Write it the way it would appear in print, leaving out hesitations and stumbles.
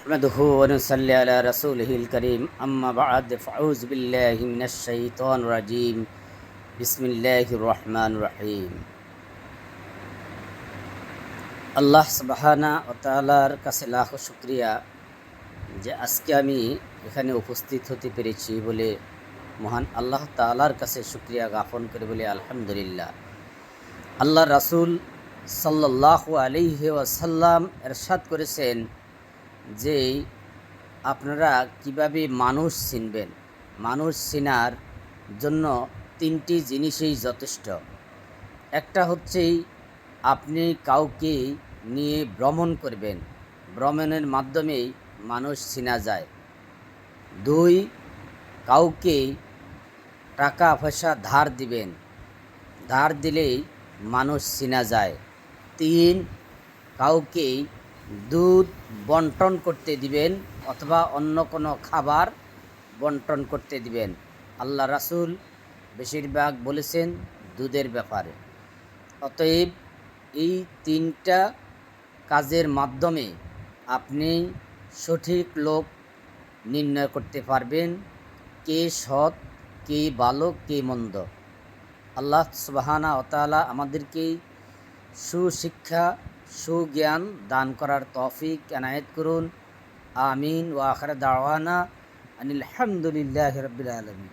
نحمده ونصلي على رسوله الكريم أما بعد فأعوذ بالله من الشيطان الرجيم بسم الله الرحمن الرحيم আল্লাহ সুবহানাহু ওয়া তাআলার কাছে লাখো শুকরিয়া যে আজকে আমি এখানে উপস্থিত হতে পেরেছি বলে মহান আল্লাহ তাআলার কাছে শুকরিয়া জ্ঞাপন করে বলে আলহামদুলিল্লাহ। আল্লাহ রাসূল সাল্লাল্লাহু আলাইহি ওয়াসাল্লাম ইরশাদ করেছেন যে আপনারা কিভাবে মানুষ চিনবেন। মানুষ চেনার জন্য তিনটি জিনিসই যথেষ্ট। একটা হচ্ছেই আপনি কাউকে নিয়ে ভ্রমণ করবেন, ভ্রমণের মাধ্যমেই মানুষ চেনা যায়। দুই, কাউকে টাকা পয়সা ধার দিবেন, ধার দিলেই মানুষ চেনা যায়। তিন, কাউকে দুধ বন্টন করতে দিবেন অথবা অন্য কোনো খাবার বন্টন করতে দিবেন। আল্লাহ রাসূল বেশিরভাগ বলেছেন দুধের ব্যাপারে। অতএব এই তিনটা কাজের মাধ্যমে আপনি সঠিক লোক নির্ণয় করতে পারবেন, কে সৎ, কে ভালো, কে মন্দ। আল্লাহ সুবহানাহু ওয়া তাআলা আমাদেরকে সুশিক্ষা সুজ্ঞান দান করার তৌফিক এনায়েত করুন। আমিন ওয়া আখির দাওয়ানা আনিল হামদুলিল্লাহি রাব্বিল আলামিন।